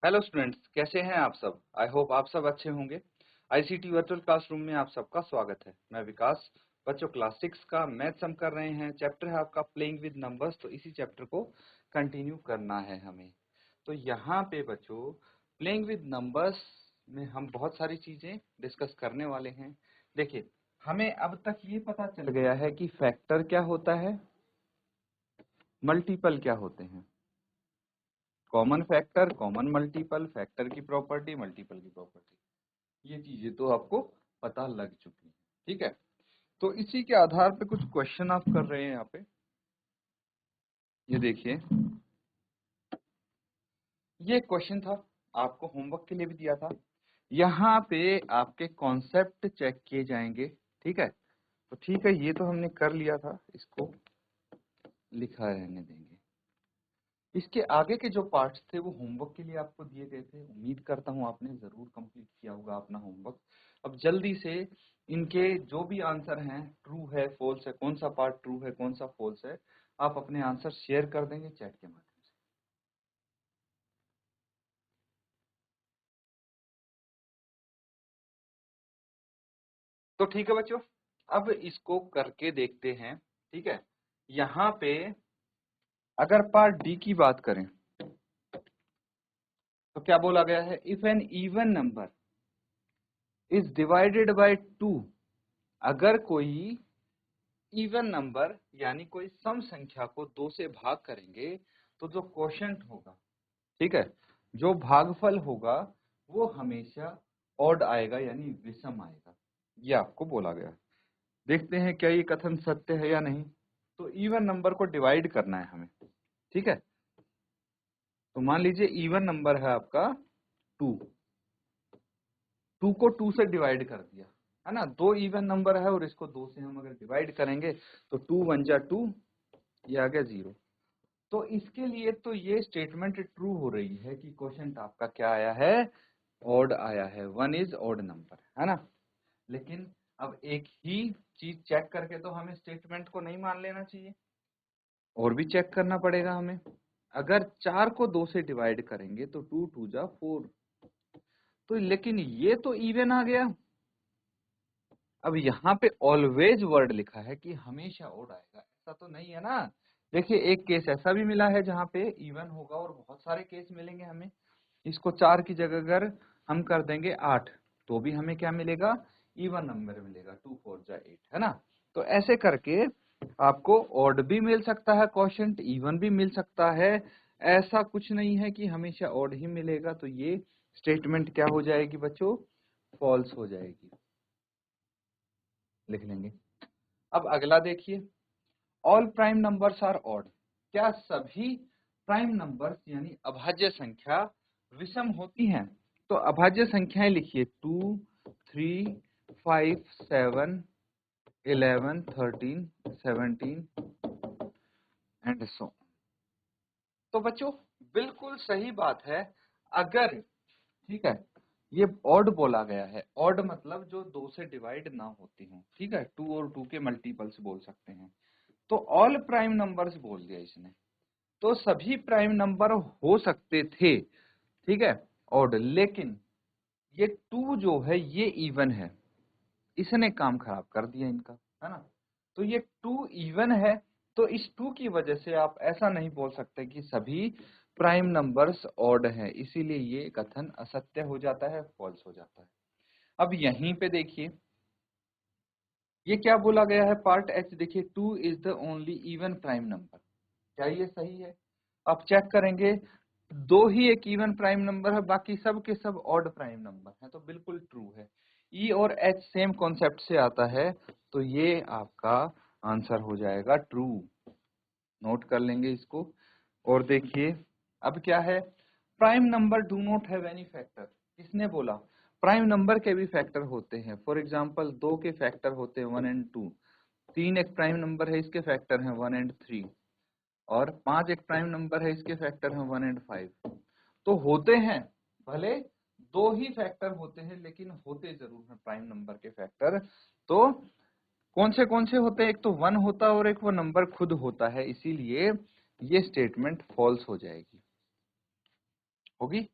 Hello students, कैसे हैं आप सब। आई होप आप सब अच्छे होंगे। आईसीटी वर्चुअल क्लासरूम में आप सबका स्वागत है। मैं विकास। बच्चों, क्लास 6 का मैथ्स हम कर रहे हैं। चैप्टर है आपका प्लेइंग विद नंबर्स। तो इसी चैप्टर को कंटिन्यू करना है हमें। तो यहाँ पे बच्चों, प्लेइंग विद नंबर्स में हम बहुत सारी चीजें डिस्कस करने वाले हैं। देखिए, हमें अब तक ये पता चल गया है कि फैक्टर क्या होता है, मल्टीपल क्या होते हैं, common factor, common multiple, factor की प्रॉपर्टी, मल्टीपल की प्रॉपर्टी, ये चीजें तो आपको पता लग चुकी है। ठीक है, तो इसी के आधार पे कुछ क्वेश्चन आप कर रहे हैं यहाँ पे। ये देखिए, ये क्वेश्चन था, आपको होमवर्क के लिए भी दिया था। यहाँ पे आपके कॉन्सेप्ट चेक किए जाएंगे। ठीक है, तो ठीक है, ये तो हमने कर लिया था, इसको लिखा रहने देंगे। इसके आगे के जो पार्ट्स थे वो होमवर्क के लिए आपको दिए गए थे। उम्मीद करता हूँ आपने जरूर कंप्लीट किया होगा अपना होमवर्क। अब जल्दी से इनके जो भी आंसर हैं, ट्रू है, फॉल्स है, कौन सा पार्ट ट्रू है, कौन सा फॉल्स है, आप अपने आंसर शेयर कर देंगे चैट के माध्यम से। तो ठीक है बच्चों, अब इसको करके देखते हैं। ठीक है, यहाँ पे अगर पार्ट डी की बात करें तो क्या बोला गया है, if an even number is divided by 2, अगर कोई इवन नंबर यानी कोई सम संख्या को 2 से भाग करेंगे तो जो क्वोशंट होगा, ठीक है, जो भागफल होगा वो हमेशा ऑड आएगा यानी विषम आएगा। ये आपको बोला गया। देखते हैं क्या ये कथन सत्य है या नहीं। तो इवन नंबर को डिवाइड करना है हमें। ठीक है, तो मान लीजिए इवन नंबर है आपका 2, 2 को 2 से डिवाइड कर दिया, है ना। दो इवन नंबर है और इसको 2 से हम अगर डिवाइड करेंगे तो 2 1 जा 2, ये आ गया 0। तो इसके लिए तो ये स्टेटमेंट ट्रू हो रही है कि क्वोशंट आपका क्या आया है, ऑड आया है, 1 इज ऑड नंबर, है ना। लेकिन अब एक ही चीज चेक करके तो हमें स्टेटमेंट को नहीं मान लेना चाहिए, और भी चेक करना पड़ेगा हमें। अगर 4 को 2 से डिवाइड करेंगे तो 2 2 जा 4, तो लेकिन ये तो इवन आ गया। अब यहाँ पे ऑलवेज वर्ड लिखा है कि हमेशा ऑड आएगा, ऐसा तो नहीं है ना। देखिए, एक केस ऐसा भी मिला है जहाँ पे इवन होगा और बहुत सारे केस मिलेंगे हमें। इसको 4 की जगह अगर हम कर देंगे 8 तो भी हमें क्या मिलेगा, इवन नंबर मिलेगा, 2 4 जा 8, है ना। तो ऐसे करके आपको ऑड भी मिल सकता है, क्वोशंट इवन भी मिल सकता है। ऐसा कुछ नहीं है कि हमेशा ऑड ही मिलेगा। तो ये स्टेटमेंट क्या हो जाएगी बच्चों, फॉल्स हो जाएगी। लिख लेंगे। अब अगला देखिए, all prime numbers are odd. क्या सभी प्राइम नंबर्स यानी अभाज्य संख्या विषम होती हैं। तो अभाज्य संख्याएं लिखिए, 2 3 5 7 11 13 17 एंड सो। तो बच्चों, बिल्कुल सही बात है। अगर, ठीक है, ये ऑड बोला गया है, ऑड मतलब जो 2 से डिवाइड ना होती हो, ठीक है, 2 और 2 के मल्टीपल्स बोल सकते हैं। तो ऑल प्राइम नंबर्स बोल दिया इसने, तो सभी प्राइम नंबर हो सकते थे, ठीक है, ऑड। लेकिन ये 2 जो है ये इवन है, इसने काम खराब कर दिया इनका, है ना। तो ये 2 इवन है, तो इस 2 की वजह से आप ऐसा नहीं बोल सकते कि सभी प्राइम नंबर्स ऑड हैं, इसीलिए ये कथन असत्य हो जाता है, फॉल्स हो जाता है। अब यहीं पे देखिए, ये क्या बोला गया है, पार्ट एच देखिए, 2 is the only even prime number. क्या ये सही है। आप चेक करेंगे, 2 ही एक इवन प्राइम नंबर है, बाकी सब के सब ऑड प्राइम नंबर है, तो बिल्कुल ट्रू है। ई और एच सेम कॉन्सेप्ट से आता है, तो ये आपका आंसर हो जाएगा ट्रू। नोट कर लेंगे इसको। और देखिए, अब क्या है, prime number do not have any factor. किसने बोला, प्राइम नंबर के भी फैक्टर होते हैं। फॉर एग्जांपल 2 के फैक्टर होते हैं 1 एंड 2, 3 एक प्राइम नंबर है, इसके फैक्टर हैं 1 एंड 3, और 5 एक प्राइम नंबर है, इसके फैक्टर हैं 1 एंड 5। तो होते हैं, भले 2 ही फैक्टर होते हैं लेकिन होते जरूर हैं प्राइम नंबर के फैक्टर। तो कौन से होते हैं, एक तो 1 होता है और एक वो नंबर खुद होता है, इसीलिए ये स्टेटमेंट फॉल्स हो जाएगी, होगी।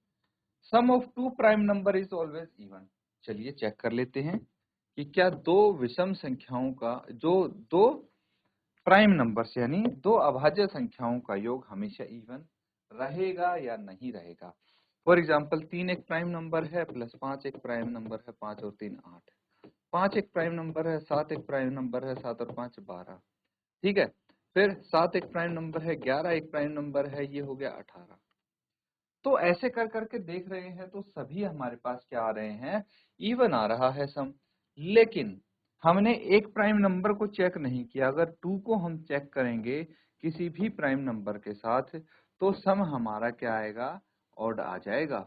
Sum of two prime number is always even. चलिए चेक कर लेते हैं कि क्या दो विषम संख्याओं का जो दो प्राइम नंबर्स यानी दो अभाज्य संख्याओं का योग हमेशा इवन रहेगा या नहीं रहेगा। फॉर एग्जाम्पल 3 एक प्राइम नंबर है प्लस 5 एक प्राइम नंबर है, 5 और 3 8, 5 एक प्राइम नंबर है, 7 एक प्राइम नंबर है, 7 और 5 12, ठीक है। फिर 7 एक प्राइम नंबर है, 11 एक प्राइम नंबर है, ये हो गया 18। तो ऐसे कर करके देख रहे हैं तो सभी हमारे पास क्या आ रहे हैं, इवन आ रहा है सम। लेकिन हमने एक प्राइम नंबर को चेक नहीं किया। अगर 2 को हम चेक करेंगे किसी भी प्राइम नंबर के साथ तो सम हमारा क्या आएगा, ऑड आ जाएगा।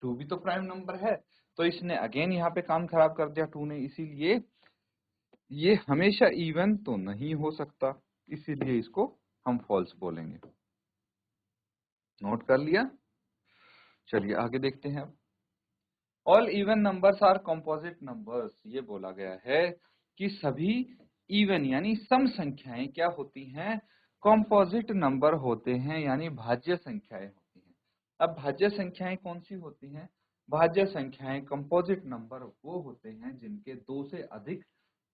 2 भी तो प्राइम नंबर है, तो इसने अगेन यहाँ पे काम खराब कर दिया 2 ने, इसीलिए ये हमेशा इवन तो नहीं हो सकता, इसीलिए इसको हम फॉल्स बोलेंगे। नोट कर लिया। चलिए आगे देखते हैं अब। All even numbers are composite numbers, ये बोला गया है कि सभी इवन यानी सम संख्याएं क्या होती हैं, कंपोजिट नंबर होते हैं यानी भाज्य संख्याएं होती हैं। अब भाज्य संख्याएं कौन सी होती हैं, भाज्य संख्याएं कंपोजिट नंबर वो होते हैं जिनके 2 से अधिक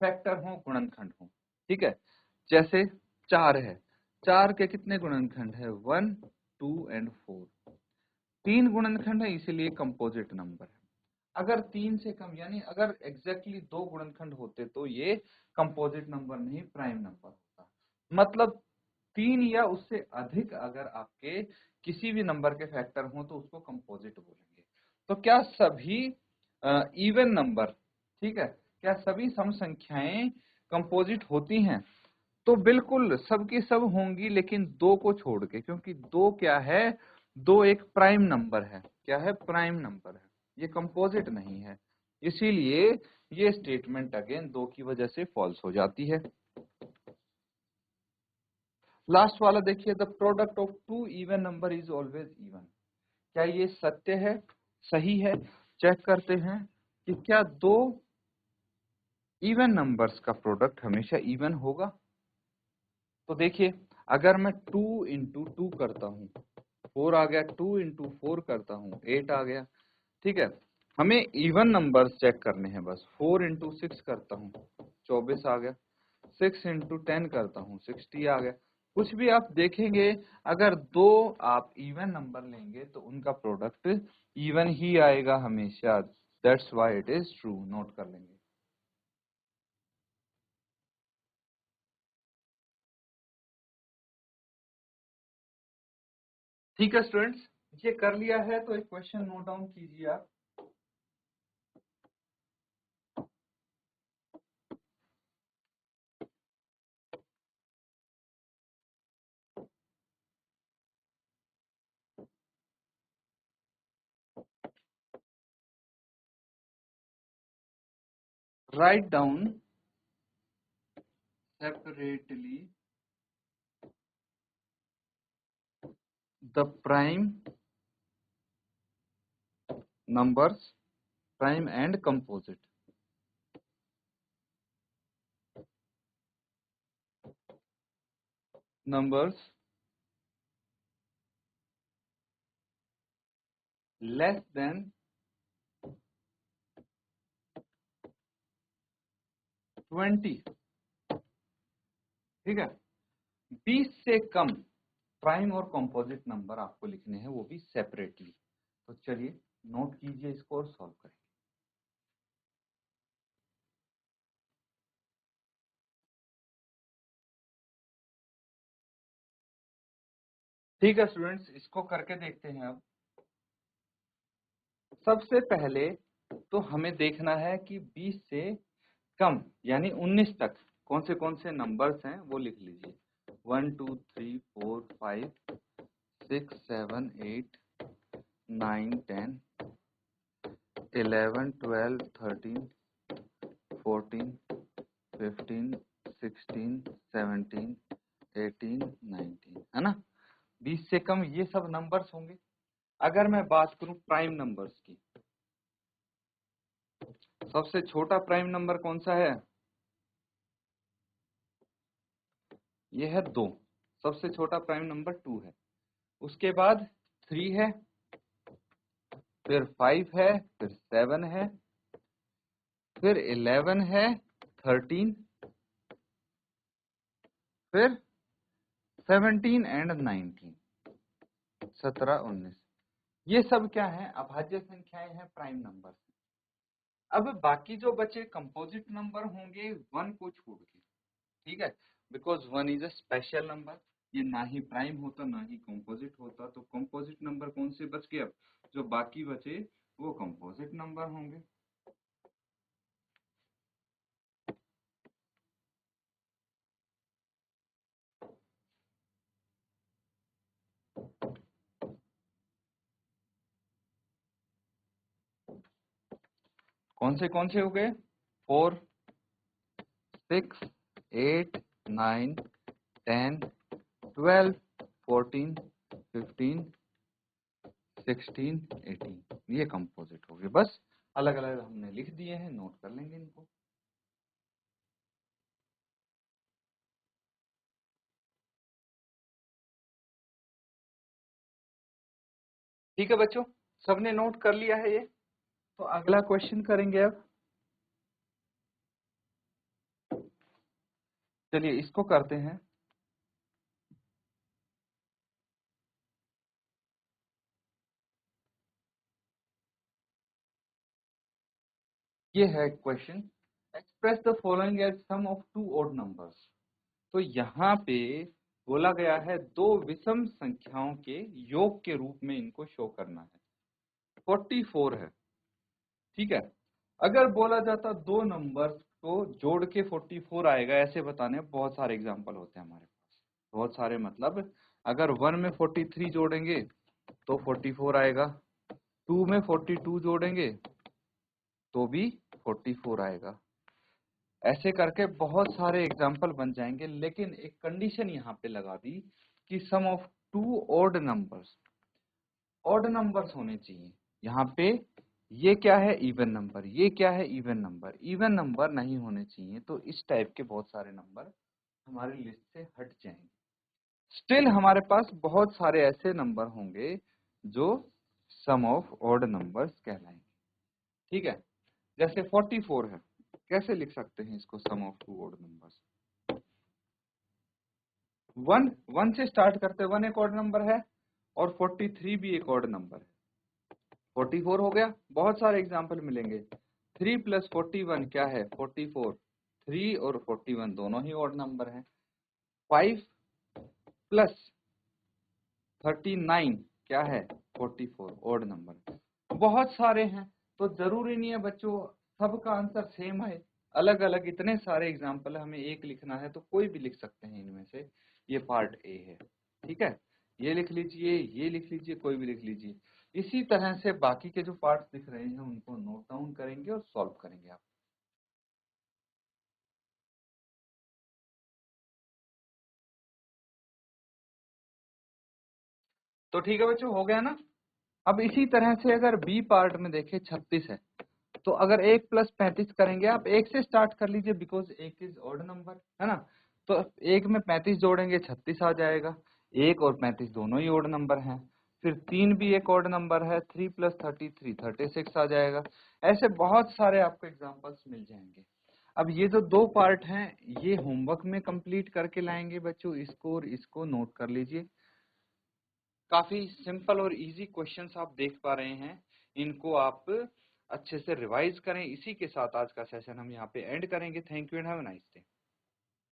फैक्टर हों, गुणनखंड हों, ठीक है। जैसे 4 है, 4 के कितने गुणनखंड है, 1 2 एंड 4, 3 गुणनखंड है इसीलिए कंपोजिट नंबर है। अगर 3 से कम यानी अगर एग्जैक्टली 2 गुणनखंड होते तो ये कंपोजिट नंबर नहीं प्राइम नंबर होता। मतलब 3 या उससे अधिक अगर आपके किसी भी नंबर के फैक्टर हो तो उसको कंपोजिट बोलेंगे। तो क्या सभी इवन नंबर, ठीक है, क्या सभी सम संख्याएं कंपोजिट होती हैं, तो बिल्कुल सबकी सब होंगी लेकिन 2 को छोड़ के, क्योंकि 2 क्या है, 2 एक प्राइम नंबर है। क्या है, प्राइम नंबर है, ये कंपोजिट नहीं है, इसीलिए ये स्टेटमेंट अगेन 2 की वजह से फॉल्स हो जाती है। लास्ट वाला देखिए, the product of two even number is always even. क्या ये सत्य है, सही है? चेक करते हैं कि क्या दो इवन नंबर्स का प्रोडक्ट हमेशा इवन होगा। तो देखिए, अगर मैं 2 इंटू 2 करता हूँ 4 आ गया, 2 इंटू 4 करता हूँ 8 आ गया, ठीक है। हमें इवन नंबर्स चेक करने हैं बस। 4 इंटू 6 करता हूँ 24 आ गया, 6 इंटू 10 करता हूँ 60 आ गया। कुछ भी आप देखेंगे, अगर दो आप इवन नंबर लेंगे तो उनका प्रोडक्ट इवन ही आएगा हमेशा। That's why it is true. Note कर लेंगे। ठीक है स्टूडेंट्स, ये कर लिया है तो एक क्वेश्चन नोट डाउन कीजिए आप। Write down separately the prime numbers, prime and composite. Numbers less than 20, ठीक है। 20 से कम प्राइम और कंपोजिट नंबर आपको लिखने हैं, वो भी सेपरेटली। तो चलिए नोट कीजिए इसको और सॉल्व करें। ठीक है स्टूडेंट्स, इसको करके देखते हैं अब। सबसे पहले तो हमें देखना है कि 20 से कम यानी 19 तक कौन से नंबर्स हैं वो लिख लीजिए। 1 2 3 4 5 6 7 8 9 10 11 12 13 14 15 16 17 18 19, है ना। 20 से कम ये सब नंबर्स होंगे। अगर मैं बात करूं प्राइम नंबर्स की, सबसे छोटा प्राइम नंबर कौन सा है, ये है 2। सबसे छोटा प्राइम नंबर 2 है। उसके बाद 3 है, फिर 5 है, फिर 7 है, फिर 11 है, 13, फिर 17 एंड 19, 17, 19। ये सब क्या है? अभाज्य संख्याएं हैं प्राइम नंबर। अब बाकी जो बचे कंपोजिट नंबर होंगे 1 को छोड़ के, ठीक है, because 1 is a special number, ये ना ही प्राइम होता ना ही कंपोजिट होता, तो कंपोजिट नंबर कौन से बच गए? अब जो बाकी बचे वो कंपोजिट नंबर होंगे। कौन से हो गए? 4, 6, 8, 9, 10, 12, 14, 15, 16, 18, ये कंपोजिट हो गए। बस अलग अलग हमने लिख दिए हैं, नोट कर लेंगे इनको। ठीक है बच्चों, सबने नोट कर लिया है ये? तो अगला क्वेश्चन करेंगे अब। चलिए इसको करते हैं। ये है question, express the following as sum of two odd numbers. तो यहाँ पे बोला गया है दो विषम संख्याओं के योग के रूप में इनको शो करना है। 44 है, ठीक है। अगर बोला जाता दो नंबर्स को जोड़ के 44 आएगा, ऐसे बताने बहुत सारे एग्जांपल होते हैं हमारे पास, बहुत सारे, मतलब अगर 1 में 43 जोड़ेंगे तो 44 आएगा, 2 में 42 जोड़ेंगे तो भी 44 आएगा। ऐसे करके बहुत सारे एग्जाम्पल बन जाएंगे, लेकिन एक कंडीशन यहाँ पे लगा दी कि सम ऑफ टू ऑड नंबर्स होने चाहिए। यहाँ पे ये क्या है? Even number. ये क्या है? Even number. इवन नंबर नहीं होने चाहिए, तो इस टाइप के बहुत सारे नंबर हमारी लिस्ट से हट जाएंगे। स्टिल हमारे पास बहुत सारे ऐसे नंबर होंगे जो सम ऑफ ऑड नंबर्स कहलाएंगे, ठीक है। जैसे 44 है, कैसे लिख सकते हैं इसको? सम ऑफ टू ऑड नंबर्स। 1 से स्टार्ट करते हैं, 1 एक ऑड नंबर है और 43 भी एक ऑड नंबर है। 44 हो गया। बहुत सारे एग्जाम्पल मिलेंगे। 3 + 41 क्या है? 44। 3 और 41 दोनों ही ऑड नंबर हैं। 5 + 39 क्या है? 44, ऑड नंबर। बहुत सारे हैं, तो जरूरी नहीं है बच्चों सबका आंसर सेम है, अलग अलग इतने सारे एग्जाम्पल है, हमें एक लिखना है तो कोई भी लिख सकते हैं इनमें से। ये पार्ट ए है, ठीक है। ये लिख लीजिए, ये लिख लीजिए, कोई भी लिख लीजिए। इसी तरह से बाकी के जो पार्ट्स दिख रहे हैं उनको नोट डाउन करेंगे और सॉल्व करेंगे आप। तो ठीक है बच्चों, हो गया ना। अब इसी तरह से अगर बी पार्ट में देखें 36 है, तो अगर 1 + 35 करेंगे, आप 1 से स्टार्ट कर लीजिए बिकॉज 1 इज ऑड नंबर, है ना। तो 1 में 35 जोड़ेंगे 36 आ जाएगा। 1 और 35 दोनों ही ऑड नंबर हैं। फिर 3 भी एक ऑड नंबर है, 3 + 33 36 आ जाएगा। ऐसे बहुत सारे आपको एग्जांपल्स मिल जाएंगे। अब ये जो दो पार्ट हैं ये होमवर्क में कंप्लीट करके लाएंगे बच्चों, इसको और इसको नोट कर लीजिए। काफी सिंपल और इजी क्वेश्चंस आप देख पा रहे हैं, इनको आप अच्छे से रिवाइज करें। इसी के साथ आज का सेशन हम यहाँ पे एंड करेंगे। Thank you and have a nice day.